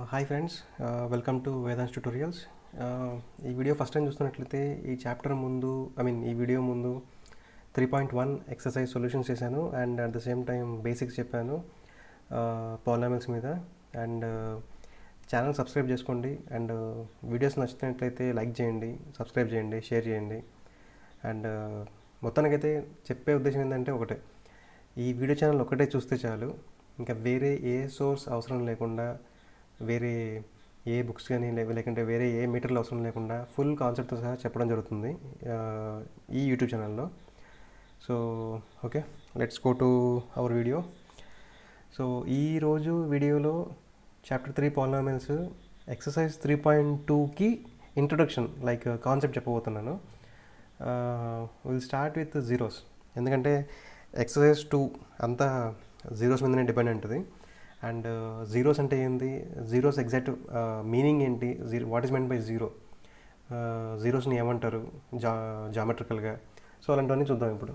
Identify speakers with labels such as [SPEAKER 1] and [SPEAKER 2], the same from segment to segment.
[SPEAKER 1] Hi friends, welcome to Vedansh tutorials. ఈ video first time చూస్తున్నట్లయితే ఈ చాప్టర్ ముందు ఈ వీడియో ముందు 3.1 ఎక్సర్సైజ్ సొల్యూషన్స్ చేశాను and at the same time basics చెప్పాను పాలినామిల్స్ మీద. అండ్ ఛానల్ సబ్స్క్రైబ్ చేసుకోండి అండ్ వీడియోస్ నచ్చినట్లయితే లైక్ చేయండి, సబ్స్క్రైబ్ చేయండి, షేర్ చేయండి. అండ్ మొత్తానికైతే చెప్పే ఉద్దేశం ఏంటంటే ఒకటే, ఈ వీడియో ఛానల్ ఒకటే చూస్తే చాలు, ఇంకా వేరే ఏ సోర్స్ అవసరం లేకుండా, వేరే ఏ బుక్స్ కానీ లేకుంటే వేరే ఏ మెటీరియల్ అవసరం లేకుండా ఫుల్ కాన్సెప్ట్తో సహా చెప్పడం జరుగుతుంది ఈ యూట్యూబ్ ఛానల్లో. So okay, let's go to our video. So ఈరోజు వీడియోలో చాప్టర్ 3 పాలినామిల్స్ ఎక్సర్సైజ్ 3.2కి ఇంట్రొడక్షన్ లైక్ కాన్సెప్ట్ చెప్పబోతున్నాను. విల్ స్టార్ట్ విత్ జీరోస్, ఎందుకంటే ఎక్సర్సైజ్ 2 అంతా జీరోస్ మీదనే డిపెండ్ ఉంటుంది. అండ్ జీరోస్ అంటే ఏంటి, జీరోస్ ఎగ్జాక్ట్ మీనింగ్ ఏంటి, what is meant by zero, జీరోస్ని ఏమంటారు జామెట్రికల్గా, సో అలాంటివన్నీ చూద్దాం ఇప్పుడు.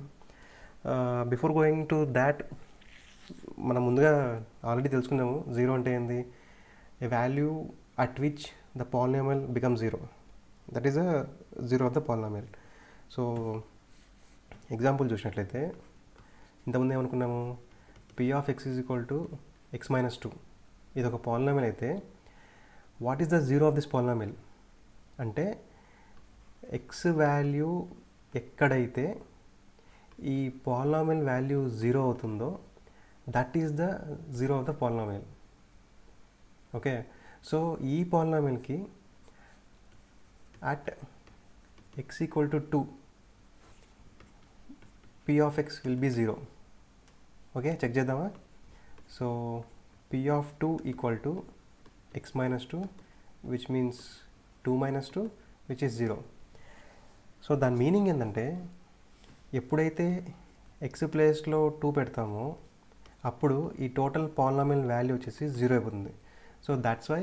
[SPEAKER 1] బిఫోర్ గోయింగ్ టు దాట్, మనం ముందుగా ఆల్రెడీ తెలుసుకున్నాము జీరో అంటే ఏంది. A value at which the polynomial become zero, that is a zero of the polynomial. So example చూసినట్లయితే ఇంతకుముందు ఏమనుకున్నాము, p of x is equal to x minus 2. ఇది ఒక పాలినామిల్ అయితే what is the zero of this polynomial అంటే, x value ఎక్కడైతే ఈ polynomial value zero అవుతుందో that is the zero of the polynomial. Okay, so ఈ పాలినామిల్కి at x equal to 2 p of x will be zero. Okay, check చేద్దామా. So p of 2 equal to x minus 2, which means 2 minus 2, which is 0. So దాని meaning ఏంటంటే, ఎప్పుడైతే X ప్లేస్లో 2 పెడతామో అప్పుడు ఈ టోటల్ పాలినామిల్ వాల్యూ వచ్చేసి 0 అయిపోతుంది. So that's why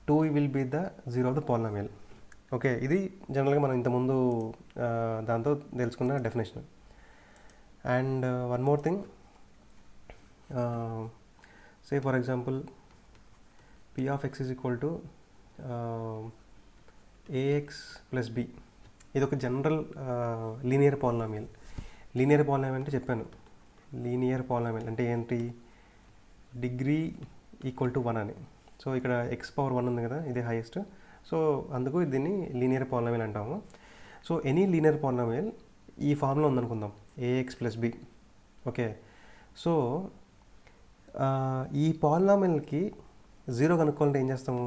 [SPEAKER 1] 2 will be the zero of the polynomial. Okay, ఇది జనరల్గా మనం ఇంతకుముందు దాంతో తెలుసుకున్న definition. And one more thing, say for example p of x is equal to ax plus b. ఇది ఒక general linear polynomial. Linear polynomial అంటే చెప్పాను, లీనియర్ పాలినామిల్ అంటే ఏంటి, డిగ్రీ ఈక్వల్ టు 1 అని. సో ఇక్కడ x పవర్ 1 ఉంది కదా, ఇదే హైయెస్ట్. సో అందుకు దీన్ని లీనియర్ పాలినామిల్ అంటాము. సో ఎనీ లీనియర్ పాలినామిల్ ఈ ఫార్మ్లో ఉందనుకుందాం, ax plus b. Okay, so ఈ పాలినామిల్కి జీరో కనుక్కోవాలంటే ఏం చేస్తాము,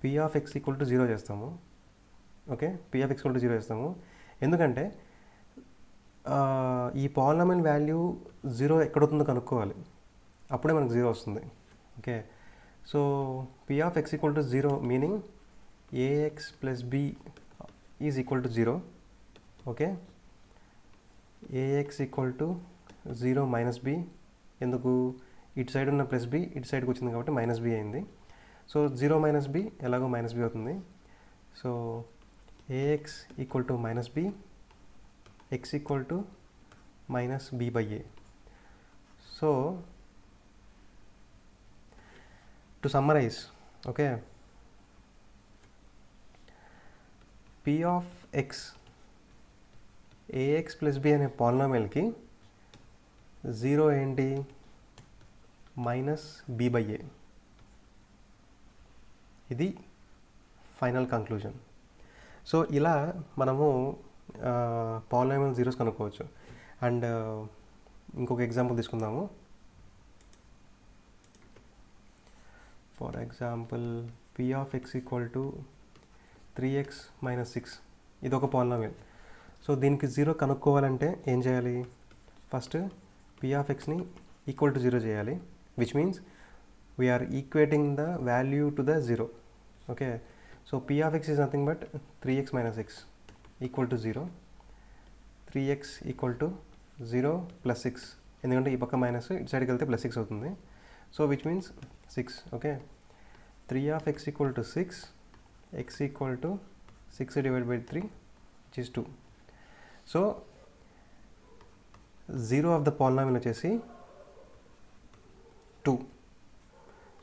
[SPEAKER 1] P of x equal to 0 చేస్తాము. Okay, p of x equal to 0 చేస్తాము, ఎందుకంటే ఈ పాలినామిల్ వాల్యూ 0 ఎక్కడవుతుందో కనుక్కోవాలి, అప్పుడే మనకు 0 వస్తుంది. Okay, so p of x equal to 0 meaning ax plus b is equal to 0. Okay, ax equal to 0 minus b, ఎందుకు, ఇటు సైడ్ ఉన్న ప్లస్ బి ఇటు సైడ్కి వచ్చింది కాబట్టి మైనస్ బి అయింది. సో 0 మైనస్ బి ఎలాగో మైనస్ బి అవుతుంది. So ax equal to minus b, x equal to minus b by a. So to summarize, okay, p of x ax plus b అనే పాలినామిల్కి zero ఏంటి, minus b by a. ఇది final conclusion. So ఇలా మనము polynomial zeros కనుక్కోవచ్చు. And ఇంకొక example తీసుకుందాము. For example p of x equal to 3x minus 6. ఇది ఒక పాలినామిల్. సో దీనికి జీరో కనుక్కోవాలంటే ఏం చేయాలి, ఫస్ట్ p of xని ఈక్వల్ టు 0 చేయాలి, which means we are equating the value to the 0. Okay, so p of x is nothing but 3x minus x equal to 0. 3x equal to 0 plus 6, ఎందుకంటే ఈ పక్క minus ఇటు సైడ్కి వెళ్తే plus 6 అవుతుంది. So which means 6. Okay, 3 of x equal to 6, x equal to 6 divide by 3 which is 2. So zero of the polynomial వచ్చేసి 2.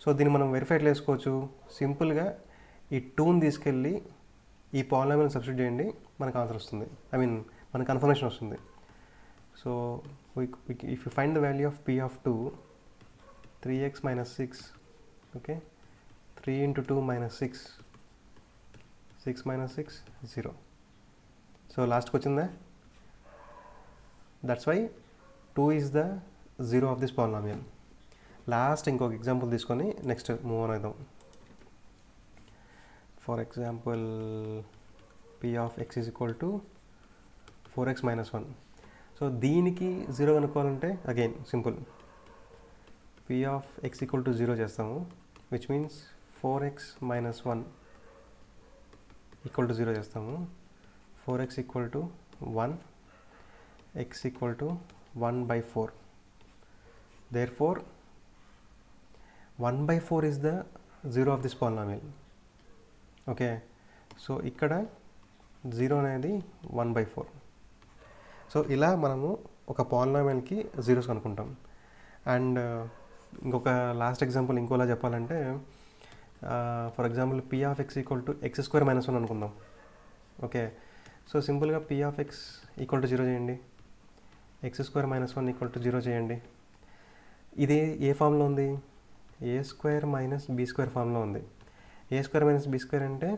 [SPEAKER 1] So దీన్ని మనం వెరిఫై ఎట్లా చేసుకోవచ్చు? సింపుల్గా ఈ 2ని తీసుకెళ్ళి ఈ పాలినామియల్ సబ్స్టిట్యూట్ చేయండి, మనకు ఆన్సర్ వస్తుంది. ఐ మీన్ మనకు కన్ఫర్మేషన్ వస్తుంది. So if you find the value of p of 2, 3x minus 6, okay, 3 into 2 minus 6, 6 minus 6, 0. So లాస్ట్కి వచ్చిందా? That's why 2 is the zero of this polynomial. Last ఇంకొక example తీసుకొని next move on అవుదాం. For example p of x is equal to 4x minus 1. So దీనికి zero కనుక్కోవాలంటే again simple, p of x equal to 0 చేస్తాము, which means 4x minus 1 equal to 0 చేస్తాము. 4x equal to 1, x equal to 1 by 4. Therefore 1 by 4 is the zero of this polynomial. Okay, so ఇక్కడ 0 అనేది 1 by 4. So ఇలా మనము ఒక పాలినామియల్కి zeros కనుక్కుంటాం. And ఇంకొక last example ఇంకోలా చెప్పాలంటే, for example p of x equal to x square minus 1 అనుకుందాం. Okay, so సింపుల్గా p of x equal to 0 చేయండి, x square minus 1 equal to 0 చేయండి. ఇది ఏ ఫామ్లో ఉంది? a square minus b square ఫామ్లో ఉంది. a square minus b square అంటే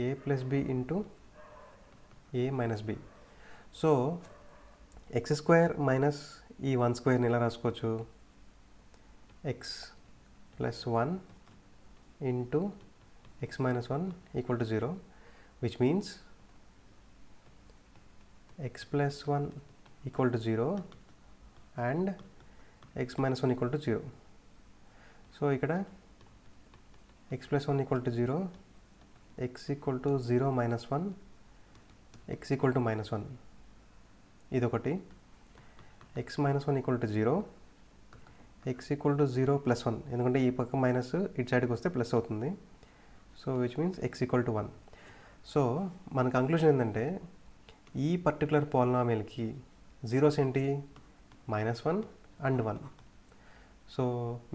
[SPEAKER 1] a plus b into a minus b. So x square minus ఈ 1 స్క్వేర్ని ఎలా రాసుకోవచ్చు? x plus 1 into x minus 1 equal to 0, which means x plus 1 equal to 0 and x minus 1 equal to 0. So ఇక్కడ x plus 1 equal to 0, x equal to 0 minus 1, x equal to minus 1. ఇదొకటి. x minus 1 equal to 0, x equal to 0 plus 1, ఎందుకంటే ఈ పక్క minus ఇటు సైడ్కి వస్తే plus అవుతుంది. So which means x equal to 1. So మన కంక్లూజన్ ఏంటంటే ఈ పర్టికులర్ పాలినామియల్కి జీరోస్ ఏంటి? -1 అండ్ 1. సో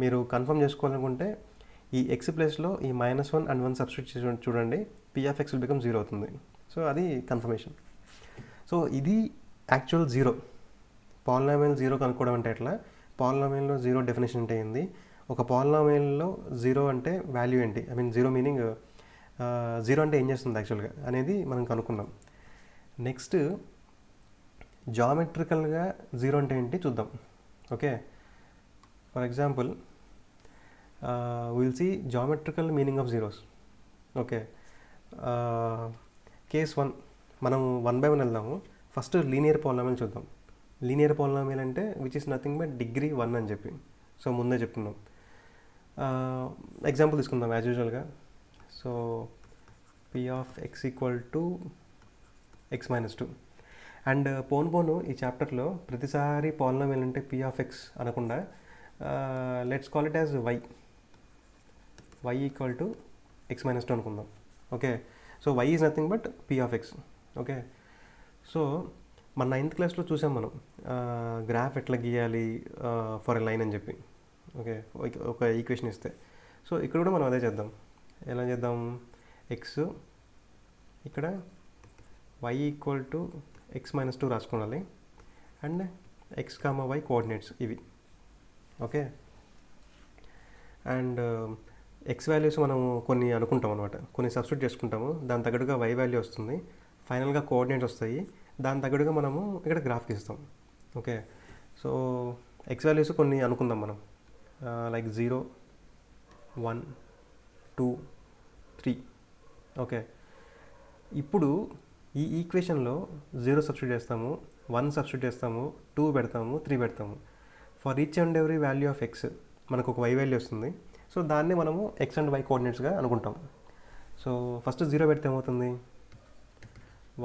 [SPEAKER 1] మీరు కన్ఫర్మ్ చేసుకోవాలనుకుంటే ఈ x ప్లేస్లో ఈ -1 అండ్ 1 సబ్స్టిట్యూట్ చేసి చూడండి, p of x will become 0 అవుతుంది. సో అది కన్ఫర్మేషన్. సో ఇది యాక్చువల్ జీరో. పాలినామియల్ జీరో కనుక్కోవడం అంటే ఎట్లా, పాలినామియల్లో జీరో డెఫినేషన్ అంటే ఏంది, ఒక పాలినామియల్లో జీరో అంటే వాల్యూ ఏంటి, I mean zero meaning zero అంటే ఏం చేస్తుంది యాక్చువల్గా అనేది మనం కనుక్కున్నాం. నెక్స్ట్ జామెట్రికల్గా జీరో అంటే ఏంటి చూద్దాం. Okay, for example will see geometrical meaning of zeros. Okay, case 1 మనం 1 by 1 వెళ్దాము. ఫస్ట్ లీనియర్ పాలినామియల్ చూద్దాం. లీనియర్ పాలినామియల్ అంటే which is nothing but degree 1 అని చెప్పి, సో ముందే చెప్తున్నాం. ఎగ్జాంపుల్ తీసుకుందాం యాజ్ యూజువల్గా. So p of x equal to x minus 2. And పోను ఈ చాప్టర్లో ప్రతిసారి పాలినామియల్ అంటే p of x అనకుండా let's call it as y equal to x minus 2 అనుకుందాం. Okay, so y is nothing but p of x. Okay, so మన 9th క్లాస్లో చూసాం మనం గ్రాఫ్ ఎట్లా గీయాలి ఫర్ ఎ లైన్ అని చెప్పి. ఓకే, ఒక ఈక్వేషన్ ఇస్తే. సో ఇక్కడ కూడా మనం అదే చేద్దాం. ఎలా చేద్దాం? ఎక్స్ ఇక్కడ y equal to x minus 2 రాసుకోవాలి అండ్ x, y కోఆర్డినేట్స్ ఇవి. ఓకే, అండ్ x వాల్యూస్ మనం కొన్ని అనుకుంటాం అనమాట, కొన్ని సబ్స్టిట్యూట్ చేసుకుంటాము, దాని తగ్గట్టుగా y వాల్యూ వస్తుంది, ఫైనల్గా కోఆర్డినేట్స్ వస్తాయి, దాని తగ్గట్టుగా మనము ఇక్కడ గ్రాఫ్ గీస్తాం. ఓకే, సో x వాల్యూస్ కొన్ని అనుకుందాం మనం, లైక్ 0, 1, 2, 3. ఓకే, ఇప్పుడు ఈ ఈక్వేషన్లో 0 సబ్స్టిట్యూట్ చేస్తాము, 1 సబ్స్టిట్యూట్ చేస్తాము, 2 పెడతాము, 3 పెడతాము. For each and every value of x మనకు ఒక y వాల్యూ వస్తుంది. సో దాన్ని మనము x అండ్ y కోఆర్డినేట్స్గా అనుకుంటాం. సో ఫస్ట్ 0 పెడితే ఏమవుతుంది?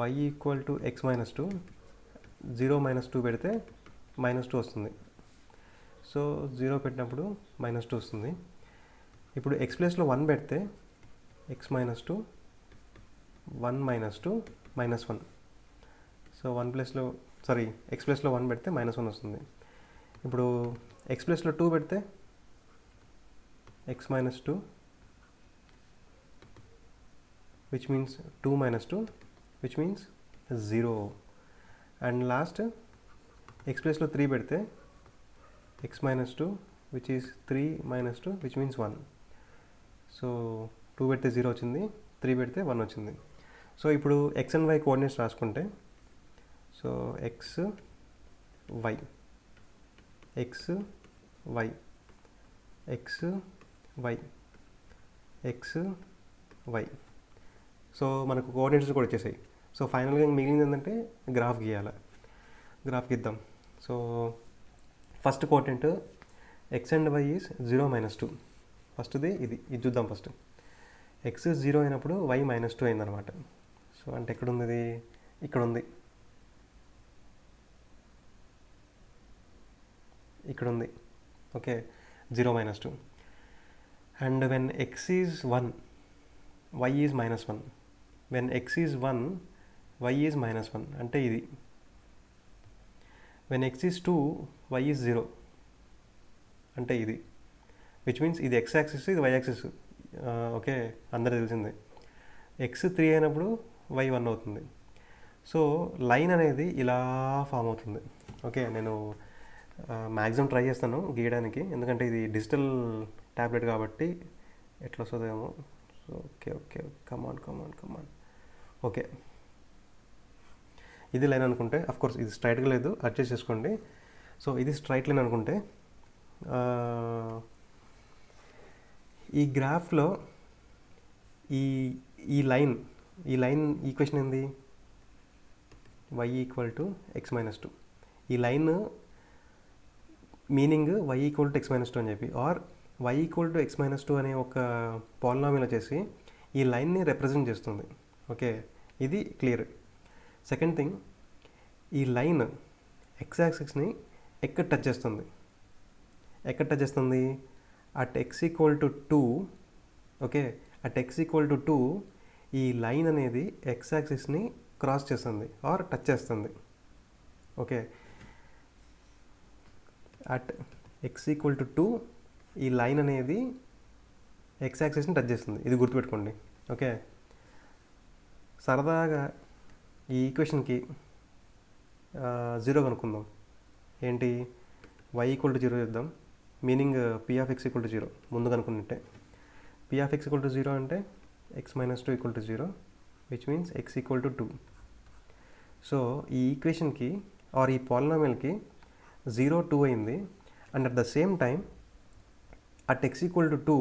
[SPEAKER 1] y equal to x minus 2, 0 minus 2 పెడితే -2 వస్తుంది. సో 0 పెట్టినప్పుడు -2 వస్తుంది. ఇప్పుడు x ప్లేస్లో 1 పెడితే x minus 2, 1 minus 2, -1. సో 1 ప్లేస్లో x ప్లేస్లో 1 పెడితే -1 వస్తుంది. ఇప్పుడు x ప్లేస్లో 2 పెడితే x minus 2, which means 2 minus 2, which means 0. And last x place లో 3 పెడితే x minus 2, which is 3 minus 2, which means 1. So 2 పెడితే 0 వచ్చింది, 3 పెడితే 1 వచ్చింది. సో ఇప్పుడు x అండ్ y కోఆర్డినేట్స్ రాసుకుంటే, so x y x y x y x y. So మనకు coordinates కూడా వచ్చేసాయి. సో ఫైనల్గా మిగిలింది ఏంటంటే గ్రాఫ్ గీయాలి. గ్రాఫ్ గీద్దాం. So first coordinate x and y is 0 minus 2. ఫస్ట్ది ఇది చూద్దాం. ఫస్ట్ x 0 అయినప్పుడు y minus 2 అయిందనమాట. సో అంటే ఎక్కడ ఉంది ఇది? ఇక్కడ ఉంది, ఇక్కడ ఉంది. Okay, 0 minus 2. And when x is 1, y is minus 1. When x is 1, y is minus 1 అంటే ఇది. When x is 2, y is 0 అంటే ఇది. విచ్ మీన్స్ ఇది x యాక్సిస్, ఇది y యాక్సిస్. ఓకే, అందరూ తెలిసిందే. x 3 అయినప్పుడు y 1 అవుతుంది. సో లైన్ అనేది ఇలా ఫామ్ అవుతుంది. ఓకే, నేను మ్యాక్సిమం ట్రై చేస్తాను గీయడానికి, ఎందుకంటే ఇది డిజిటల్ ట్యాబ్లెట్ కాబట్టి ఎట్లా వస్తుందేమో. So okay okay come on. Okay, ఇది లైన్ అనుకుంటే, అఫ్కోర్స్ ఇది స్ట్రైట్గా లేదు, అడ్జస్ట్ చేసుకోండి. సో ఇది స్ట్రైట్ లైన్ అనుకుంటే, ఈ గ్రాఫ్లో ఈ లైన్ ఈక్వేషన్ ఏంది? y equal to x minus 2. ఈ line meaning y equal to x minus 2 అని చెప్పి, or y equal to x minus 2 అనే ఒక పాలినామియల్ వచ్చేసి ఈ లైన్ని రిప్రజెంట్ చేస్తుంది. ఓకే, ఇది క్లియర్. సెకండ్ థింగ్, ఈ లైన్ x యాక్సిస్ని ఎక్కడ టచ్ చేస్తుంది? At x equal to 2. Okay, at x equal to 2 ఈ లైన్ అనేది x యాక్సిస్ని క్రాస్ చేస్తుంది ఆర్ టచ్ చేస్తుంది. Okay, at x equal to 2 ఈ లైన్ అనేది x యాక్సిస్ని టచ్ చేస్తుంది. ఇది గుర్తుపెట్టుకోండి. ఓకే, సరదాగా ఈ ఈక్వేషన్కి 0 కనుక్కుందాం. ఏంటి? y ఈక్వల్ టు 0 చేద్దాం. Meaning p of x equal to 0 ముందు కనుక్కున్నట్టే. p of x equal to 0 అంటే x minus 2 equal to 0, which means x equal to 2. So ఈ ఈక్వేషన్కి ఆర్ ఈ పాలినామియల్కి 0, 2 అయింది. And at the same time at x equal to 2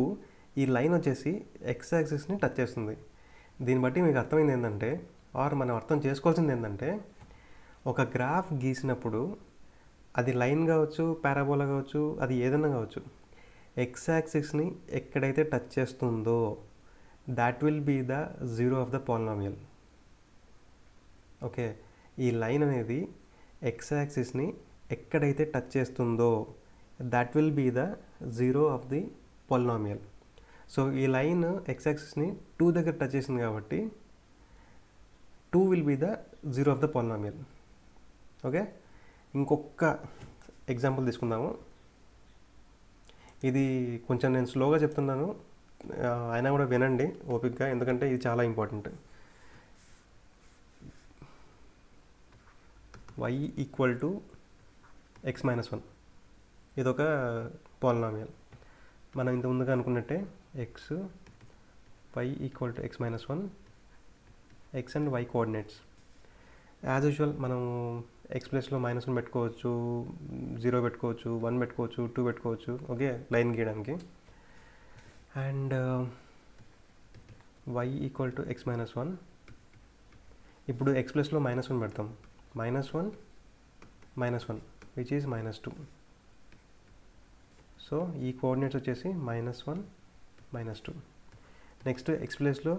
[SPEAKER 1] ఈ line వచ్చేసి x యాక్సిస్ని touch చేస్తుంది. దీన్ని బట్టి మీకు అర్థమైంది ఏంటంటే, ఆర్ మనం అర్థం చేసుకోవాల్సింది ఏంటంటే, ఒక గ్రాఫ్ గీసినప్పుడు అది లైన్ కావచ్చు, పారాబోలా కావచ్చు, అది ఏదైనా కావచ్చు, x యాక్సిస్ని ఎక్కడైతే టచ్ చేస్తుందో that will be the zero of the polynomial. Okay, ఈ లైన్ అనేది x యాక్సిస్ని ఎక్కడైతే టచ్ చేస్తుందో that will be the zero of the polynomial. So ఈ లైన్ x యాక్సిస్ని 2 దగ్గర టచ్ చేసింది కాబట్టి 2 will be the zero of the polynomial. Okay, ఇంకొక ఎగ్జాంపుల్ తీసుకుందాము. ఇది కొంచెం నేను స్లోగా చెప్తున్నాను, అయినా కూడా వినండి ఓపిక్గా, ఎందుకంటే ఇది చాలా important. y equal to x minus 1 ఇదొక పాలినామియల్. మనం ఇంత ముందుగా అనుకున్నట్టే y equal to x minus 1, x and y coordinates. As usual మనం x ప్లేస్లో -1 పెట్టుకోవచ్చు, 0 పెట్టుకోవచ్చు, 1 పెట్టుకోవచ్చు, 2 పెట్టుకోవచ్చు. ఓకే, లైన్ గీయడానికి. And y equal to x minus 1. ఇప్పుడు x ప్లస్లో -1 పెడతాం. -1 విచ్ ఈజ్ -2. సో ఈ కోఆర్డినేట్స్ వచ్చేసి -1 -2. నెక్స్ట్ x ప్లేస్లో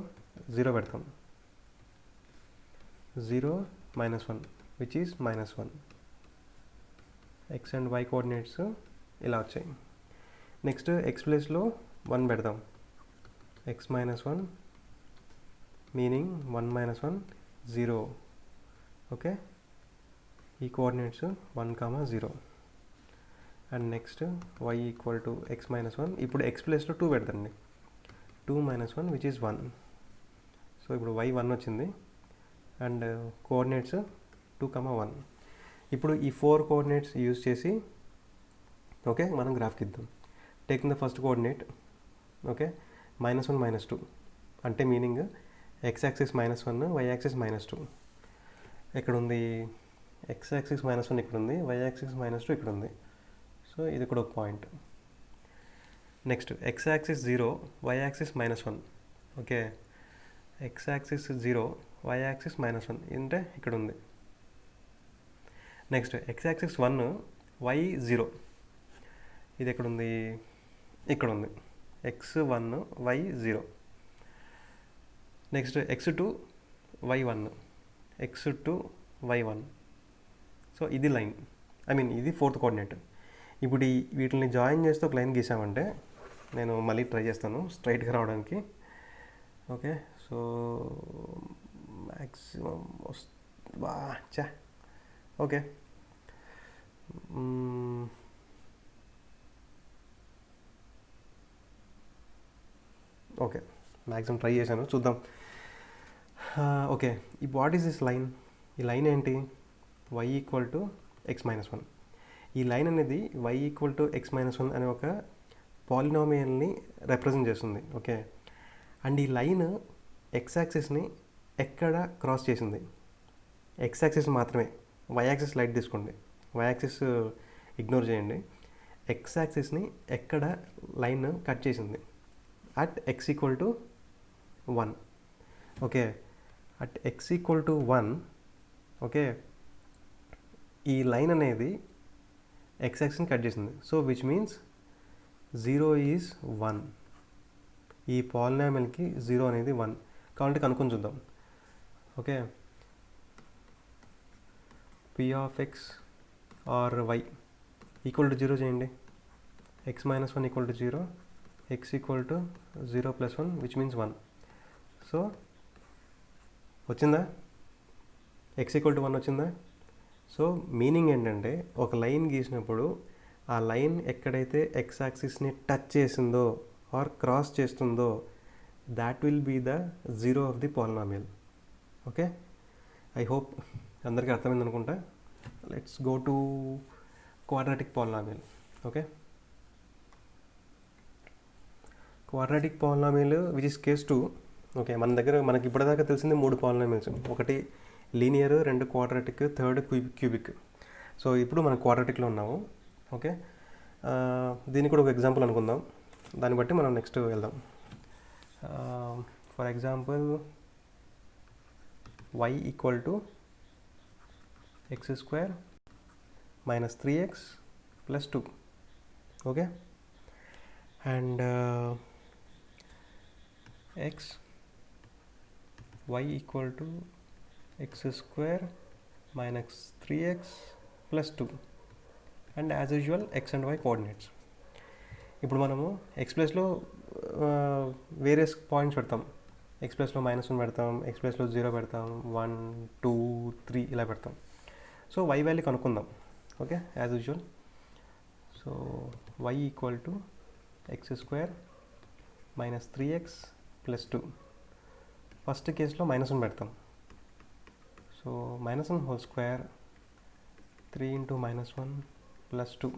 [SPEAKER 1] 0 పెడతాం. 0 -1 which is -1. x and y coordinates ఇలా వచ్చాయి. నెక్స్ట్ x ప్లేస్లో 1 పెడదాం. x -1 meaning 1 -1 0. ఓకే, ఈ coordinates 1, 0. And next y equal to x minus 1. ఇప్పుడు x ప్లేస్లో 2 పెడతండి. 2 మైనస్ 1 విచ్ ఈస్ 1. సో ఇప్పుడు y 1 వచ్చింది అండ్ కోఆర్డినేట్స్ 2, 1. ఇప్పుడు ఈ 4 కోఆర్డినేట్స్ యూజ్ చేసి ఓకే మనం గ్రాఫ్ గీద్దాం. Taking the first coordinate okay -1 -2 అంటే meaning x axis -1 y axis -2. ఎక్కడ ఉంది x యాక్సిస్ -1 ఇక్కడ ఉంది, y యాక్సిస్ -2 ఇక్కడ ఉంది. సో ఇది కూడా ఒక point. Next x axis 0 y axis -1 okay x axis 0 y axis -1 అంటే ఇక్కడ ఉంది. నెక్స్ట్ x యాక్సిస్ 1 y 0 ఇది ఎక్కడ ఉంది, ఇక్కడ ఉంది. x1 y 0. Next x2 y1 x2 y1. So ఇది లైన్, ఐ మీన్ ఇది 4th కోఆర్డినేట్. ఇప్పుడు వీటిని జాయిన్ చేస్తే ఒక లైన్ గీసామంటే, నేను మళ్ళీ ట్రై చేస్తాను స్ట్రైట్గా రావడానికి. ఓకే సో మ్యాక్సిమం చా ఓకే ఓకే మ్యాక్సిమం ట్రై చేశాను, చూద్దాం. ఓకే ఈ వాట్ ఈస్ దిస్ లైన్? ఈ లైన్ ఏంటి? y equal to x minus 1. ఈ లైన్ అనేది y equal to x minus 1 అనే ఒక పాలినామియల్ని రిప్రజెంట్ చేస్తుంది. ఓకే అండ్ ఈ లైన్ x యాక్సిస్ని ఎక్కడ క్రాస్ చేసింది? x యాక్సిస్ మాత్రమే, y యాక్సిస్ లైట్ తీసుకోండి, y యాక్సిస్ ఇగ్నోర్ చేయండి. x యాక్సిస్ని ఎక్కడ లైన్ కట్ చేసింది? At x equal to 1. Okay at x equal to 1 okay ఈ లైన్ అనేది x యాక్సిస్ని కట్ చేసింది. So which means 0 is 1. ఈ పాలినామియల్కి 0 అనేది 1 కాబట్టి కనుక్కొని చూద్దాం. Okay p of x or y equal to 0 చేయండి. x minus 1 equal to 0, x equal to 0 plus 1 which means 1. So వచ్చిందా? x ఈక్వల్ టు 1 వచ్చిందా? సో మీనింగ్ ఏంటంటే ఒక లైన్ గీసినప్పుడు ఆ లైన్ ఎక్కడైతే x యాక్సిస్ని టచ్ చేసిందో ఆర్ క్రాస్ చేస్తుందో that will be the 0 of the polynomial. Okay I hope అందరికీ అర్థమైంది అనుకుంటా. Let's go to quadratic polynomial. Okay quadratic polynomial which is case 2. Okay మనకి ఇప్పటిదాకా తెలిసింది 3 పాలినామియల్స్. ఒకటి linear, 2 quadratic, 3rd cubic. So ఇప్పుడు మనం క్వాడ్రాటిక్లో ఉన్నాము. ఓకే దీనికి కూడా ఒక ఎగ్జాంపుల్ అనుకుందాం, దాన్ని బట్టి మనం నెక్స్ట్ వెళ్దాం. For example y equal to x² minus 3x plus 2. Okay and y equal to x² minus 3x plus 2 and as usual x and y coordinates. ఇప్పుడు మనము x ప్లేస్లో వేరియస్ పాయింట్స్ పెడతాం. x ప్లేస్లో -1 పెడతాం, x ప్లేస్లో 0 పెడతాం, 1 2 3 ఇలా పెడతాం. సో y వాల్యూ కనుక్కుందాం. Okay as usual. So y equal to x² minus 3x plus 2. First కేసులో -1 పెడతాం. So -1 whole square 3 into -1 plus 2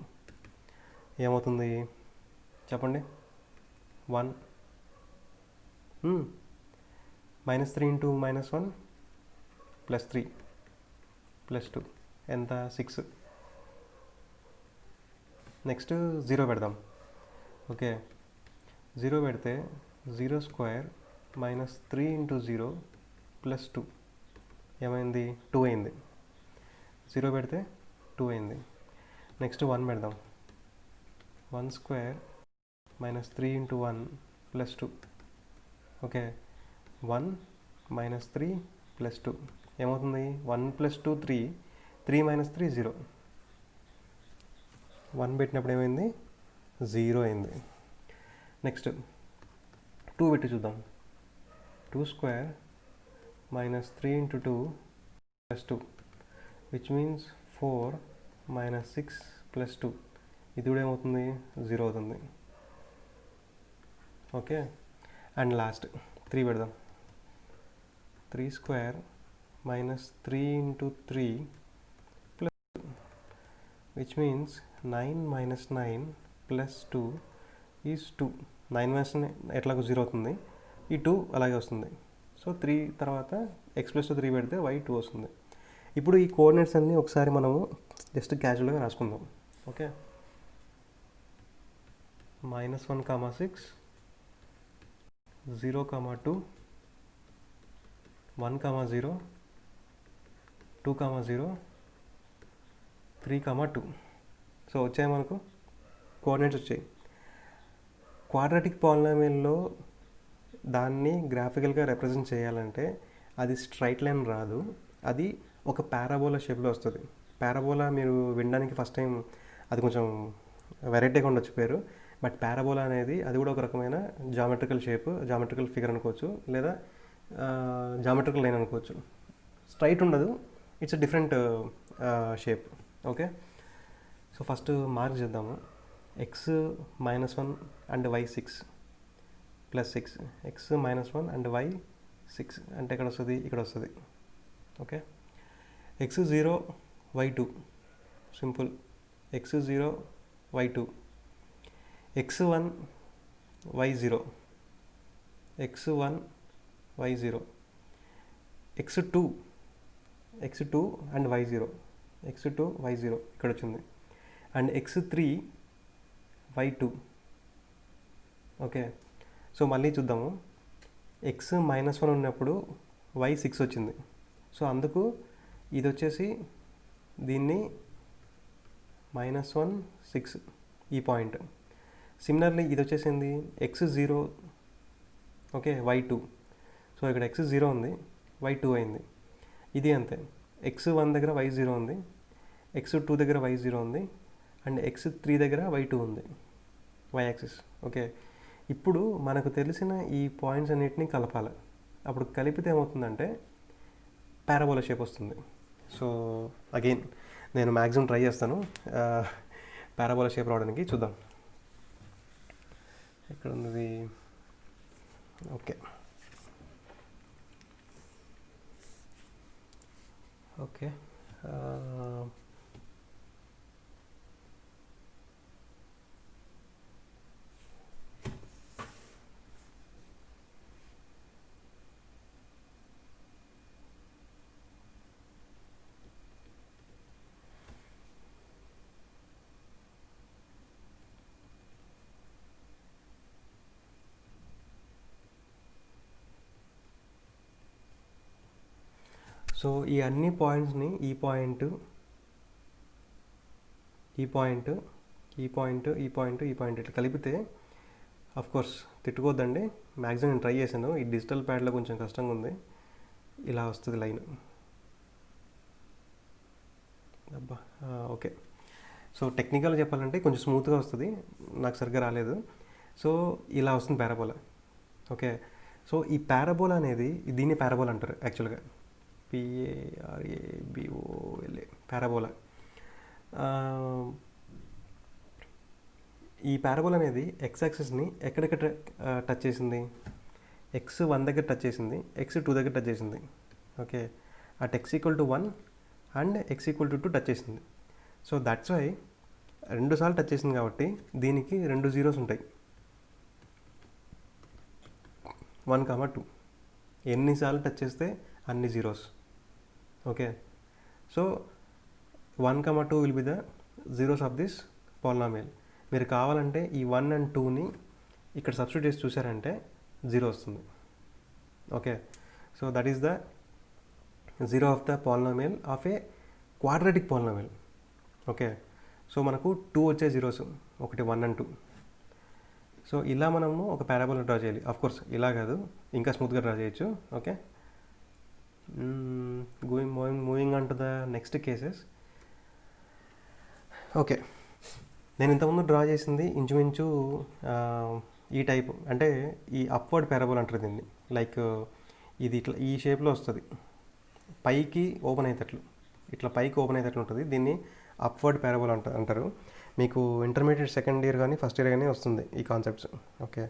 [SPEAKER 1] ఏమవుతుంది చెప్పండి? 1. -3 ఇంటూ -1 ప్లస్ 3 ప్లస్ 2 ఎంత? 6. నెక్స్ట్ 0 పెడదాం. ఓకే 0 పెడితే 0² -3 ఇంటూ 0 ప్లస్ 2 ఏమైంది? 2 అయింది. 0 పెడితే 2 అయింది. నెక్స్ట్ 1 పెడదాం. 1² -3 ఇంటూ 1 ప్లస్ 2. ఓకే 1 -3 ప్లస్ 2 ఏమవుతుంది? 1 ప్లస్ 2 3, 3 మైనస్ 3 0. 1 పెట్టినప్పుడు ఏమైంది? 0 అయింది. నెక్స్ట్ 2 పెట్టి చూద్దాం. 2² minus 3 into 2 plus 2 which means 4 minus 6 plus 2 ఇది కూడా ఏమవుతుంది, 0 అవుతుంది. ఓకే, అండ్ లాస్ట్ 3 పెడదాం. 3 square minus 3 into 3 plus 2, which means 9 minus 9 plus 2 is 2. 9 minus 9 ఎట్లాగో 0 అవుతుంది, ఈ 2 అలాగే వస్తుంది. సో 3 తర్వాత x plus 3 పెడితే y 2 వస్తుంది. ఇప్పుడు ఈ కోఆర్డినేట్స్ అన్నీ ఒకసారి మనము జస్ట్ క్యాజువల్గా రాసుకుందాం. ఓకే, -1, 6, 0, 2, 1, 0, 2, 0, 3, 2. సో వచ్చాయి మనకు కోఆర్డినేట్స్ వచ్చాయి. క్వాడ్రాటిక్ పాలినామియల్లో దాన్ని గ్రాఫికల్గా రిప్రజెంట్ చేయాలంటే అది స్ట్రైట్ లైన్ రాదు, అది ఒక పారాబోలా షేప్లో వస్తుంది. పారాబోలా మీరు వినడానికి ఫస్ట్ టైం అది కొంచెం వెరైటీగా ఉండొచ్చు పేరు, బట్ పారాబోలా అనేది అది కూడా ఒక రకమైన జామెట్రికల్ షేప్, జామెట్రికల్ ఫిగర్ అనుకోవచ్చు, లేదా జామెట్రికల్ లైన్ అనుకోవచ్చు. స్ట్రైట్ ఉండదు, it's a different shape. Okay, so first mark చేద్దాము. x -1 and y 6 plus 6, x -1 and y 6 అంటే ఎక్కడ వస్తుంది, ఇక్కడ వస్తుంది. Okay, x 0 y 2 simple, x 0 y 2, x 1 y 0, x 1 y 0, x 2 and y 0, x 2 y 0 ఇక్కడ వచ్చింది, and x 3 y 2. Okay, so మళ్ళీ చూద్దాము. x -1 ఉన్నప్పుడు y 6 వచ్చింది, సో అందుకు ఇది వచ్చేసి దీన్ని -1, 6 ఈ పాయింట్. సిమిలర్లీ ఇది వచ్చేసింది x 0, ఓకే, y 2. సో ఇక్కడ x 0 ఉంది, y 2 అయింది. ఇది అంతే, x 1 దగ్గర y 0 ఉంది, x 2 దగ్గర y 0 ఉంది, అండ్ x 3 దగ్గర y 2 ఉంది, y యాక్సిస్. ఓకే, ఇప్పుడు మనకు తెలిసిన ఈ పాయింట్స్ అన్నిటిని కలపాలి. అప్పుడు కలిపితే ఏమవుతుందంటే పారాబోలా షేప్ వస్తుంది. సో అగైన్ నేను మ్యాక్సిమం ట్రై చేస్తాను పారాబోలా షేప్ రావడానికి. చూద్దాం ఎక్కడ ఉంది. ఓకే ఓకే సో ఈ అన్ని పాయింట్స్ని ఈ పాయింట్ ఇట్లా కలిపితే, ఆఫ్ కోర్స్ తిట్టుకోవద్దండి, మ్యాక్సిమం నేను ట్రై చేశాను. ఈ డిజిటల్ ప్యాడ్లో కొంచెం కష్టంగా ఉంది. ఇలా వస్తుంది లైన్. అబ్బా ఓకే, సో టెక్నికల్గా చెప్పాలంటే కొంచెం స్మూత్గా వస్తుంది, నాకు సరిగ్గా రాలేదు. సో ఇలా వస్తుంది పారాబోలా. ఓకే, సో ఈ పారాబోలా అనేది దీన్ని పారాబోలా అంటారు యాక్చువల్గా, PARABOLA పారాబోలా. ఈ పారాబోలా అనేది ఎక్స్ యాక్సిస్ని ఎక్కడెక్కడ టచ్ చేసింది, x 1 దగ్గర టచ్ చేసింది, x 2 దగ్గర టచ్ చేసింది. Okay, at x = 1 and x = 2 touch చేసింది. సో దట్స్ వై 2 సార్లు టచ్ చేసింది కాబట్టి దీనికి 2 జీరోస్ ఉంటాయి, 1, 2. ఎన్నిసార్లు టచ్ చేస్తే అన్ని zeros. Okay, so 1, 2 will be the zeros of this polynomial. మీరు కావాలంటే ఈ 1 and 2ని ఇక్కడ సబ్స్టిట్యూట్ చేసి చూసారంటే 0 వస్తుంది. Okay, so that is the zero of the polynomial of a quadratic polynomial. Okay, so మనకు 2 వచ్చే జీరోస్, ఒకటి 1 and 2. సో ఇలా మనము ఒక పారాబోలా డ్రా చేయాలి. ఆఫ్ కోర్స్ ఇలా కాదు, ఇంకా స్మూత్గా డ్రా చేయొచ్చు. Okay, moving on to the next cases. Okay, నేను ఇంతకుముందు డ్రా చేసింది ఇంచుమించు ఈ టైప్, అంటే ఈ అప్వర్డ్ పారాబోలా అంటారు దీన్ని. లైక్ ఇది ఇట్లా ఈ షేప్లో వస్తుంది, పైకి ఓపెన్ అయ్యేటట్లు, ఇట్లా పైకి ఓపెన్ అయ్యేటట్లు ఉంటుంది. దీన్ని అప్వర్డ్ పారాబోలా అంటారు. మీకు ఇంటర్మీడియట్ సెకండ్ ఇయర్ కానీ ఫస్ట్ ఇయర్ కానీ వస్తుంది ఈ కాన్సెప్ట్స్. ఓకే,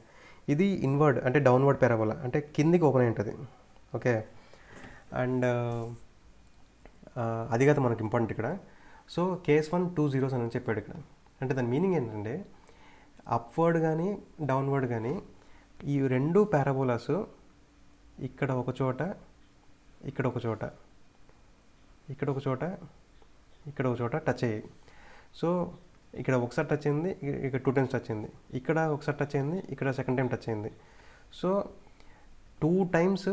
[SPEAKER 1] ఇది ఇన్వర్డ్ అంటే డౌన్వర్డ్ పారాబోలా, అంటే కిందికి ఓపెన్ అయి ఉంటుంది. ఓకే, అండ్ అది కాదు మనకి ఇంపార్టెంట్ ఇక్కడ. సో కేస్ 1 2 zeros అని చెప్పాడు ఇక్కడ. అంటే దాని మీనింగ్ ఏంటంటే అప్వర్డ్ కానీ డౌన్వర్డ్ కానీ ఈ రెండు పారాబోలాస్ ఇక్కడ ఒక చోట, ఇక్కడ ఒక చోట, ఇక్కడ ఒక చోట, ఇక్కడ ఒక చోట టచ్ అయ్యాయి. సో ఇక్కడ ఒకసారి టచ్ అయింది, ఇక్కడ 2 times టచ్ అయింది, ఇక్కడ ఒకసారి టచ్ అయింది, ఇక్కడ సెకండ్ టైం టచ్ అయింది. సో 2 times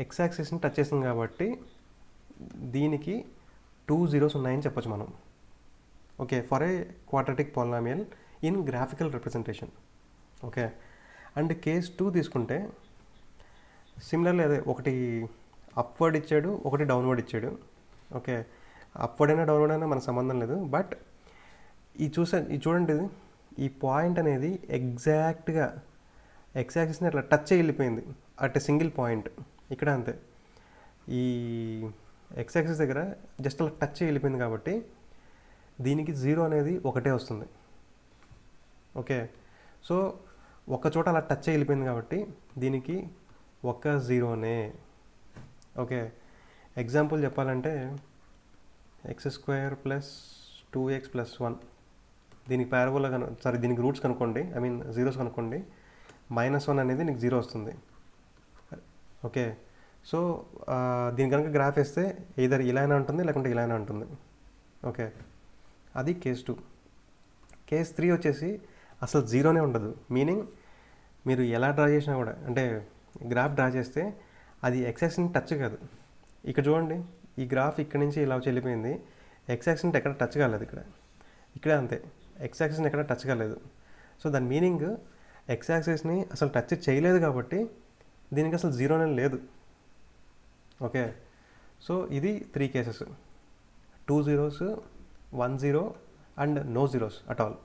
[SPEAKER 1] ఎక్స్ యాక్సిస్ని టచ్ చేసింది కాబట్టి దీనికి 2 zeros ఉన్నాయని చెప్పొచ్చు మనం. Okay, for a quadratic polynomial in graphical representation. Okay, and case 2 తీసుకుంటే సిమిలర్లీ అదే, ఒకటి అప్వర్డ్ ఇచ్చాడు, ఒకటి డౌన్వర్డ్ ఇచ్చాడు. ఓకే, అప్వర్డ్ అయినా డౌన్వర్డ్ అయినా మనకు సంబంధం లేదు. బట్ ఈ చూడండి, ఈ పాయింట్ అనేది ఎగ్జాక్ట్గా ఎక్స్ యాక్సిస్ని అట్లా టచ్ అయ్యి వెళ్ళిపోయింది అట్ సింగిల్ పాయింట్. ఇక్కడ అంతే, ఈ ఎక్స్ యాక్సిస్ దగ్గర జస్ట్ అలా టచ్ అయ్యి వెళ్ళిపోయింది కాబట్టి దీనికి 0 అనేది ఒకటే వస్తుంది. ఓకే, సో ఒక చోట అలా టచ్ అయ్యి వెళ్ళిపోయింది కాబట్టి దీనికి ఒక 0నే. ఓకే, ఎగ్జాంపుల్ చెప్పాలంటే x² + 2x + 1 దీనికి పారాబోలా దీనికి రూట్స్ కనుక్కోండి, ఐ మీన్ జీరోస్ కనుక్కోండి. -1 అనేది నీకు 0 వస్తుంది. ఓకే, సో దీని కనుక గ్రాఫ్ వేస్తే either ఇలా అయినా ఉంటుంది లేకుంటే ఇలా అయినా ఉంటుంది. ఓకే, అది కేస్ 2. కేస్ 3 వచ్చేసి అసలు 0నే ఉండదు. మీనింగ్ మీరు ఎలా డ్రా చేసినా కూడా, అంటే గ్రాఫ్ డ్రా చేస్తే అది ఎక్స్ యాక్సిస్ని టచ్ కాదు. ఇక్కడ చూడండి, ఈ గ్రాఫ్ ఇక్కడ నుంచి ఇలా వచ్చి వెళ్ళిపోయింది, ఎక్స్ యాక్సిస్ని ఎక్కడ టచ్ కాలేదు. ఇక్కడ అంతే, ఎక్స్ యాక్సిస్ని ఎక్కడ టచ్ కాలేదు. సో దాని మీనింగ్ ఎక్స్ యాక్సిస్ని అసలు టచ్ చేయలేదు కాబట్టి దీనికి అసలు 0నే లేదు. ఓకే, సో ఇది 3 cases, 2 zeros, 1 0 and no zeros at all.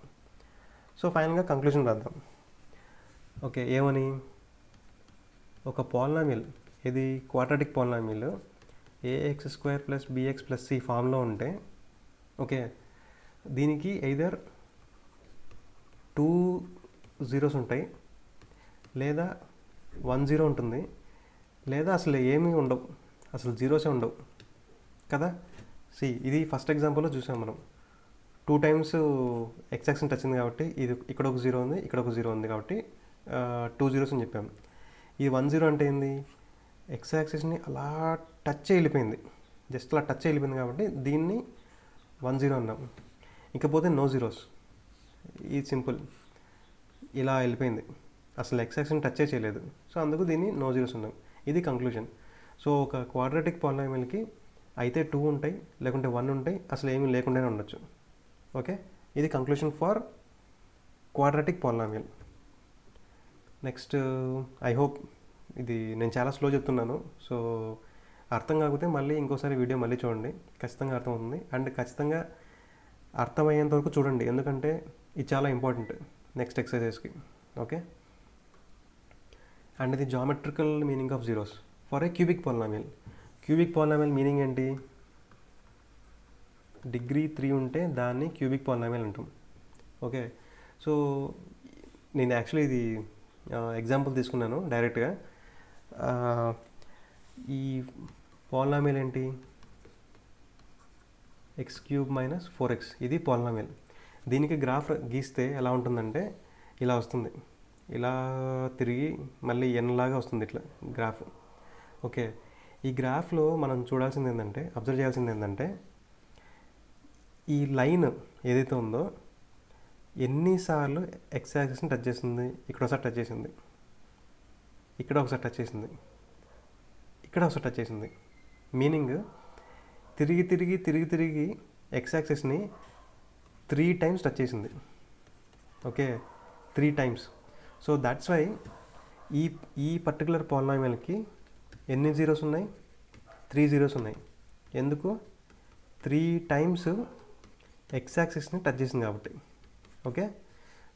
[SPEAKER 1] So ఫైనల్గా కంక్లూజన్ రాద్దాం. ఓకే, ఏమని, ఒక పాలినామియల్, ఇది quadratic polynomial ax² + bx + c ఫామ్లో ఉంటే, ఓకే, దీనికి either 2 zeros ఉంటాయి, లేదా 1 0 ఉంటుంది, లేదా అసలు ఏమీ ఉండవు, అసలు జీరోసే ఉండవు కదా. ఇది ఫస్ట్ ఎగ్జాంపుల్లో చూసాం మనం. 2 times ఎక్స్ యాక్సిస్ని టచ్ అయింది కాబట్టి ఇది ఇక్కడ ఒక 0 ఉంది, ఇక్కడ ఒక 0 ఉంది కాబట్టి 2 zeros అని చెప్పాము. ఈ 1 0 అంటే ఏంది, ఎక్స్ యాక్సిస్ని అలా టచ్ వెళ్ళిపోయింది, జస్ట్ అలా టచ్ వెళ్ళిపోయింది కాబట్టి దీన్ని 1 0 అన్నాం. ఇకపోతే నో జీరోస్, ఇది సింపుల్, ఇలా వెళ్ళిపోయింది, అసలు ఎక్స్ యాక్సిస్ని టచ్ చేయలేదు. సో అందుకు దీన్ని నో జీరోస్ ఉన్నాం. ఇది కంక్లూజన్. సో ఒక క్వాడ్రాటిక్ పాలినామియల్కి అయితే 2 ఉంటాయి, లేకుంటే 1 ఉంటాయి, అసలు ఏమీ లేకుండానే ఉండొచ్చు. ఓకే, ఇది conclusion for quadratic polynomial. Next, I hope ఇది నేను చాలా స్లో చెప్తున్నాను. సో అర్థం కాకపోతే మళ్ళీ ఇంకోసారి వీడియో మళ్ళీ చూడండి, ఖచ్చితంగా అర్థమవుతుంది. అండ్ ఖచ్చితంగా అర్థమయ్యేంత వరకు చూడండి, ఎందుకంటే ఇది చాలా ఇంపార్టెంట్ నెక్స్ట్ ఎక్సర్సైజెస్కి. ఓకే, అండ్ ఇది geometrical meaning of zeros for a cubic polynomial. Cubic polynomial meaning ఏంటి, డిగ్రీ 3 ఉంటే దాన్ని క్యూబిక్ పాలినామియల్ అంటాం. ఓకే, సో నేను యాక్చువల్లీ ఇది ఎగ్జాంపుల్ తీసుకున్నాను డైరెక్ట్గా. ఈ పాలినామియల్ ఏంటి, x³ - 4x, ఇది పాలినామియల్. దీనికి గ్రాఫ్ గీస్తే ఎలా ఉంటుందంటే ఇలా వస్తుంది, ఇలా తిరిగి మళ్ళీ n లాగా వస్తుంది ఇట్లా గ్రాఫ్. ఓకే, ఈ గ్రాఫ్లో మనం చూడాల్సింది ఏంటంటే, అబ్జర్వ్ చేయాల్సింది ఏంటంటే, ఈ లైన్ ఏదైతే ఉందో ఎన్నిసార్లు ఎక్స్ యాక్సిస్ని టచ్ చేసింది, ఇక్కడ ఒకసారి టచ్ చేసింది, ఇక్కడ ఒకసారి టచ్ చేసింది, ఇక్కడ ఒకసారి టచ్ చేసింది. మీనింగ్ తిరిగి తిరిగి తిరిగి తిరిగి ఎక్స్ యాక్సిస్ని 3 times టచ్ చేసింది. Okay, 3 times. So that's why ఈ పర్టికులర్ పాలినామియల్కి ఎన్ని జీరోస్ ఉన్నాయి, 3 zeros ఉన్నాయి. ఎందుకు, 3 times ఎక్స్ యాక్సిస్ని టచ్ చేసింది కాబట్టి. ఓకే,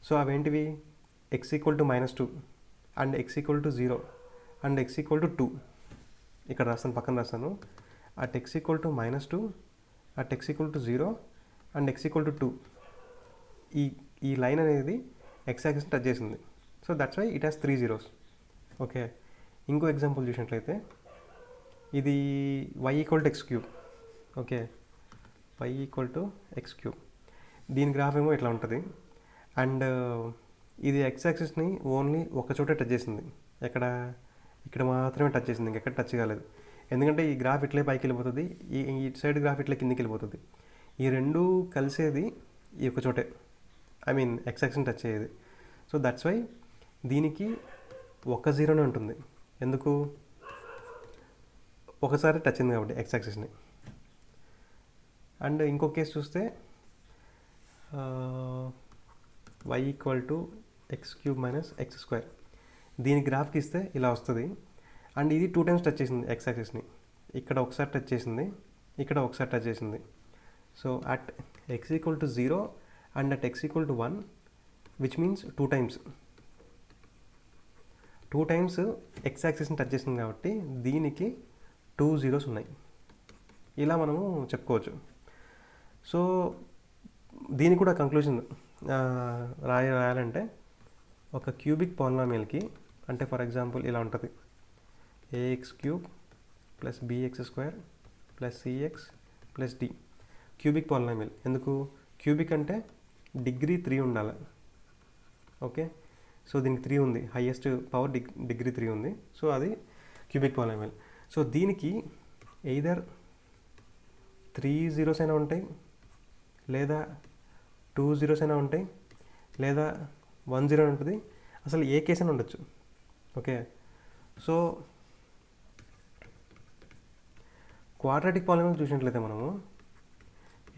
[SPEAKER 1] సో అవేంటివి, x = -2 and x = 0 and x = 2. ఇక్కడ రాస్తాను, పక్కన రాస్తాను. At x = -2, at x = 0 and x = 2. ఈ ఈ లైన్ అనేది ఎక్స్ యాక్సిస్ని టచ్ చేసింది. So that's why it has 3 zeros. Okay, ఇంకో ఎగ్జాంపుల్ చూసినట్లయితే ఇది y = x³. Okay, y = x³. దీని గ్రాఫ్ ఏమో ఇట్లా ఉంటుంది. అండ్ ఇది ఎక్స్ యాక్సిస్ని ఓన్లీ ఒక చోటే టచ్ చేసింది. ఇక్కడ మాత్రమే టచ్ చేసింది, ఇంకెక్కడ టచ్ కాలేదు. ఎందుకంటే ఈ గ్రాఫ్ ఇట్లే పైకి వెళ్ళిపోతుంది, ఈ సైడ్ గ్రాఫ్ ఇట్లే కిందికి వెళ్ళిపోతుంది. ఈ రెండు కలిసేది ఈ ఒక చోటే, ఐ మీన్ ఎక్స్ యాక్సిస్ని టచ్ అయ్యేది. సో దట్స్ వై దీనికి ఒక జీరోనే ఉంటుంది. ఎందుకు? ఒకసారి టచ్ అయింది కాబట్టి ఎక్స్ యాక్సిస్ని. అండ్ ఇంకో కేసు చూస్తే y = x³ - x². దీని గ్రాఫ్కి ఇస్తే ఇలా వస్తుంది. అండ్ ఇది 2 times టచ్ చేసింది ఎక్స్ యాక్సిస్ని. ఇక్కడ ఒకసారి టచ్ చేసింది, ఇక్కడ ఒకసారి టచ్ చేసింది. So at x = 0 and at x = 1, which means 2 times. 2 times x యాక్సిస్ని టచ్ చేసింది కాబట్టి దీనికి 2 zeros ఉన్నాయి. ఇలా మనము చెప్పుకోవచ్చు. సో దీనికి కూడా కంక్లూజన్ రాయాలంటే ఒక క్యూబిక్ పాలినామియల్కి, అంటే ఫర్ ఎగ్జాంపుల్ ఇలా ఉంటుంది, ax³ + bx² + cx + d. Cubic polynomial. ఎందుకు క్యూబిక్ అంటే డిగ్రీ 3 ఉండాలి. ఓకే, సో దీనికి 3 ఉంది, హైయెస్ట్ పవర్ డిగ్రీ 3 ఉంది. సో అది క్యూబిక్ పాలినామియల్. సో దీనికి ఎయిదర్ 3 zeros అయినా ఉంటాయి, లేదా 2 zeros అయినా ఉంటాయి, లేదా 1 zero ఉంటుంది. అసలు ఏ కేసు అయినా ఉండొచ్చు. ఓకే, సో క్వాడ్రాటిక్ పాలినామియల్ చూసినట్లయితే మనము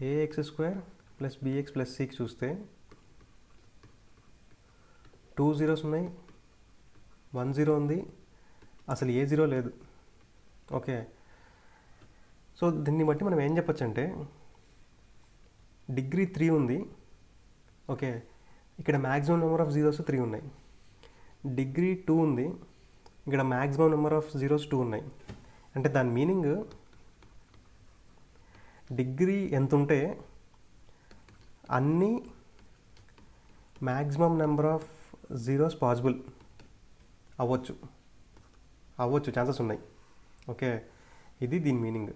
[SPEAKER 1] ax² + bx + c చూస్తే 2 zeros ఉన్నాయి, 1 zero ఉంది, అసలు ఏ జీరో లేదు. ఓకే, సో దీన్ని బట్టి మనం ఏం చెప్పచ్చు అంటే డిగ్రీ 3 ఉంది. ఓకే, ఇక్కడ మ్యాక్సిమం నెంబర్ ఆఫ్ జీరోస్ 3 ఉన్నాయి. డిగ్రీ 2 ఉంది, ఇక్కడ మ్యాక్సిమం నెంబర్ ఆఫ్ జీరోస్ 2 ఉన్నాయి. అంటే దాని మీనింగ్ డిగ్రీ ఎంత ఉంటే అన్ని maximum number of zeros possible అవ్వచ్చు, ఛాన్సెస్ ఉన్నాయి. ఓకే, ఇది దీని మీనింగ్.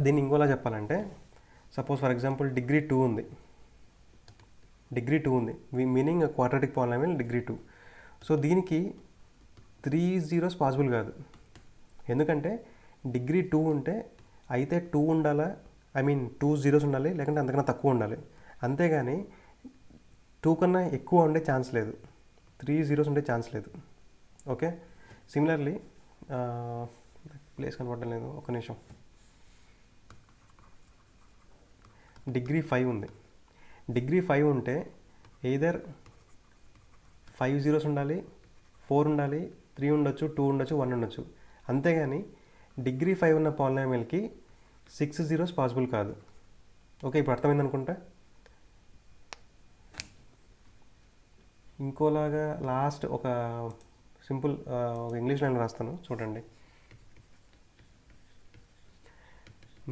[SPEAKER 1] దీన్ని ఇంకోలా చెప్పాలంటే సపోజ్ ఫర్ ఎగ్జాంపుల్ డిగ్రీ 2 ఉంది, meaning quadratic polynomial degree 2. So దీనికి 3 zeros పాసిబుల్ కాదు. ఎందుకంటే డిగ్రీ 2 ఉంటే అయితే 2 ఉండాలా, ఐ మీన్ 2 zeros ఉండాలి, లేకుంటే అంతకన్నా తక్కువ ఉండాలి. అంతేగాని 2 కన్నా ఎక్కువ ఉండే ఛాన్స్ లేదు, 3 zeros ఉండే ఛాన్స్ లేదు. ఓకే, సిమిలర్లీ ప్లేస్ కనపడడం లేదు, ఒక నిమిషం. డిగ్రీ 5 ఉంది. డిగ్రీ 5 ఉంటే ఎయిదర్ 5 zeros ఉండాలి, 4 ఉండాలి, 3 ఉండొచ్చు, 2 ఉండొచ్చు, 1 ఉండొచ్చు. అంతేగాని డిగ్రీ 5 ఉన్న పాలినామియల్కి 6 zeros పాసిబుల్ కాదు. ఓకే, ఇప్పుడు అర్థమైంది అనుకుంటా. ఇంకోలాగా లాస్ట్ ఒక సింపుల్ ఒక ఇంగ్లీష్ లైన్ రాస్తాను చూడండి.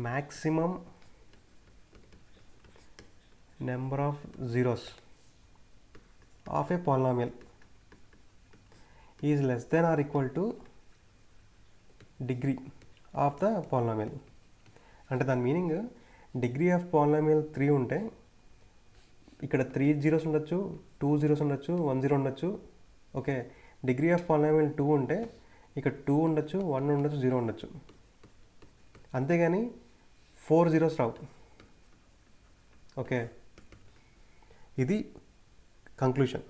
[SPEAKER 1] Maximum number of zeros of a polynomial is less than or equal to degree of the polynomial. అంటే దాని మీనింగ్ డిగ్రీ ఆఫ్ పాలినామియల్ 3 ఉంటే ఇక్కడ 3 zeros ఉండొచ్చు, 2 zeros ఉండొచ్చు, 1 zero ఉండొచ్చు. ఓకే, డిగ్రీ ఆఫ్ పాలినామియల్ 2 ఉంటే ఇక్కడ 2 ఉండొచ్చు, 1 ఉండొచ్చు, 0 ఉండొచ్చు. అంతేగాని 4 zeros రావు. ఓకే, ఇది కంక్లూషన్.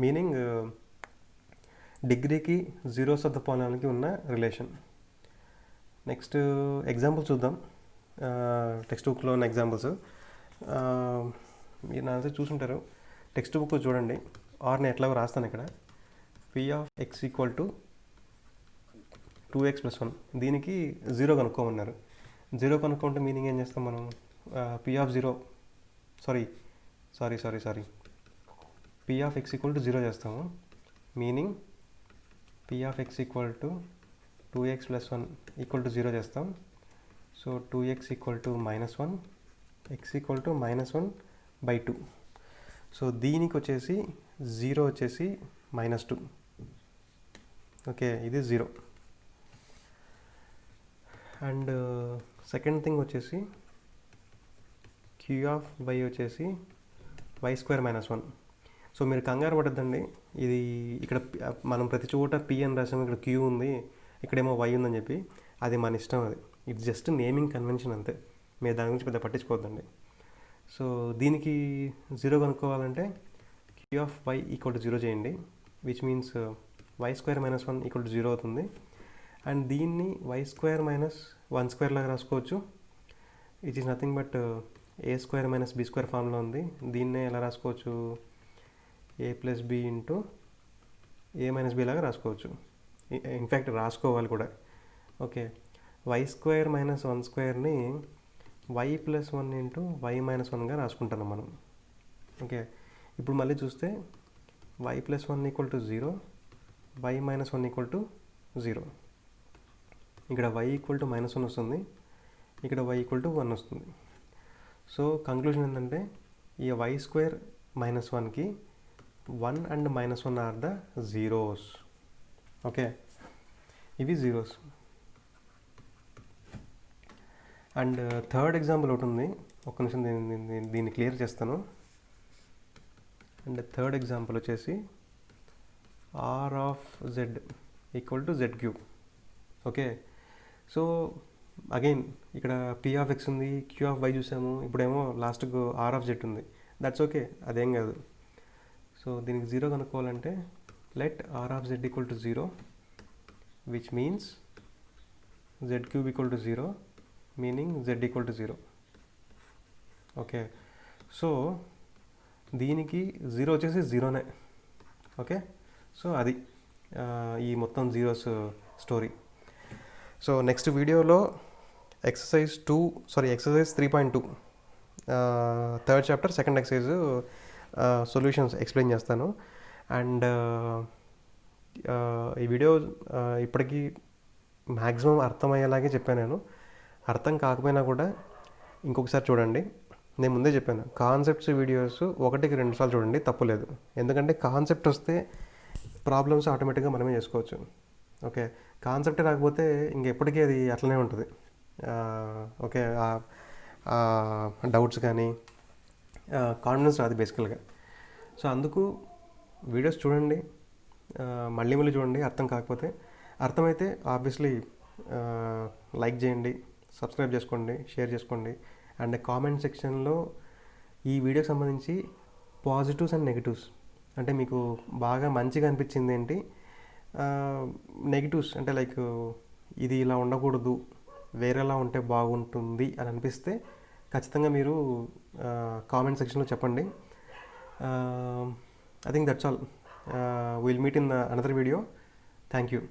[SPEAKER 1] మీనింగ్ డిగ్రీకి జీరోస్ ఆఫ్ ద పాలినామియల్కి ఉన్న రిలేషన్. నెక్స్ట్ ఎగ్జాంపుల్స్ చూద్దాం. టెక్స్ట్ బుక్లో ఉన్న ఎగ్జాంపుల్స్ మీరు నా చూసుంటారు. టెక్స్ట్ బుక్ చూడండి, ఆర్ని ఎట్లాగో రాస్తాను ఇక్కడ. p(x) = 2x + 1. దీనికి 0 కనుక్కోమన్నారు. 0 కనుక్కుంటే మీనింగ్ ఏం చేస్తాం మనం? p(0) సారీ p(x) = 0 చేస్తాము. మీనింగ్ p(x) = 2x + 1 = 0 చేస్తాం. So 2x = -1, x = -1, by 2. So దీనికి వచ్చేసి 0 వచ్చేసి -2. ఓకే, ఇది 0. అండ్ సెకండ్ థింగ్ వచ్చేసి q ఆఫ్ y వచ్చేసి y² -1. సో మీరు కంగారు పడద్దండి, ఇది ఇక్కడ మనం ప్రతి చోట p అని రాసాము, ఇక్కడ q ఉంది, ఇక్కడేమో y ఉందని చెప్పి. అది మన ఇష్టం, అది ఇట్స్ జస్ట్ నేమింగ్ కన్వెన్షన్ అంతే. మీరు దాని గురించి పెద్ద పట్టించుకోవద్దండి. సో దీనికి 0 కనుక్కోవాలంటే q of y equal to 0 చేయండి, which means y² -1 equal to 0 అవుతుంది. అండ్ దీన్ని y² -1² లాగా రాసుకోవచ్చు, which is nothing but a² - b² ఫామ్లో ఉంది. దీన్నే ఎలా రాసుకోవచ్చు, a + b into a - b లాగా రాసుకోవచ్చు. ఇన్ఫ్యాక్ట్ రాసుకోవాలి కూడా. Okay, y² - 1²ని y + 1 into y - 1గా రాసుకుంటున్నాం మనం. ఓకే, ఇప్పుడు మళ్ళీ చూస్తే y + 1 equal to 0, y - 1 equal to 0. ఇక్కడ y ఈక్వల్ టు -1 వస్తుంది, ఇక్కడ y ఈక్వల్ టు 1 వస్తుంది. సో కంక్లూజన్ ఏంటంటే ఈ y² -1కి 1 and -1 are the zeros. Okay, ఇవి జీరోస్. అండ్ థర్డ్ ఎగ్జాంపుల్ ఒకటి ఉంది, ఒక్క నిమిషం దీన్ని క్లియర్ చేస్తాను. అండ్ థర్డ్ ఎగ్జాంపుల్ వచ్చేసి r of z equal to z³. Okay, so again ఇక్కడ p ఆఫ్ x ఉంది, q ఆఫ్ y చూసాము, ఇప్పుడేమో లాస్ట్కు r ఆఫ్ z ఉంది. దట్స్ ఓకే, అదేం కాదు. సో దీనికి 0 కనుక్కోవాలంటే let r of z equal to 0, which means z³ equal to 0, meaning z equal to 0. Okay, so దీనికి 0 వచ్చేసి 0నే. ఓకే, సో అది ఈ మొత్తం జీరోస్ స్టోరీ. సో నెక్స్ట్ వీడియోలో exercise 3.2 third chapter second exercise solutions explain చేస్తాను. And ఈ video ఇప్పటికీ maximum అర్థమయ్యేలాగే చెప్పాను నేను. అర్థం కాకపోయినా కూడా ఇంకొకసారి చూడండి. నేను ముందే చెప్పాను, కాన్సెప్ట్స్ వీడియోస్ 1-2 సార్లు చూడండి, తప్పులేదు. ఎందుకంటే కాన్సెప్ట్ వస్తే ప్రాబ్లమ్స్ ఆటోమేటిక్గా మనమే చేసుకోవచ్చు. ఓకే, కాన్సెప్ట్ రాకపోతే ఇంకెప్పటికీ అది అట్లనే ఉంటుంది. ఓకే, డౌట్స్ కానీ కాన్ఫిడెన్స్ రాదు బేసికల్గా. సో అందుకు వీడియోస్ చూడండి, మళ్ళీ చూడండి. అర్థం కాకపోతే, అర్థమైతే ఆబ్వియస్లీ లైక్ చేయండి, సబ్స్క్రైబ్ చేసుకోండి, షేర్ చేసుకోండి. అండ్ కామెంట్ సెక్షన్లో ఈ వీడియోకి సంబంధించి పాజిటివ్స్ అండ్ నెగిటివ్స్, అంటే మీకు బాగా మంచిగా అనిపించింది ఏంటి, నెగిటివ్స్ అంటే లైక్ ఇది ఇలా ఉండకూడదు, వేరేలా ఉంటే బాగుంటుంది అని అనిపిస్తే ఖచ్చితంగా మీరు కామెంట్ సెక్షన్లో చెప్పండి. I think that's all. Will meet in another video. Thank you.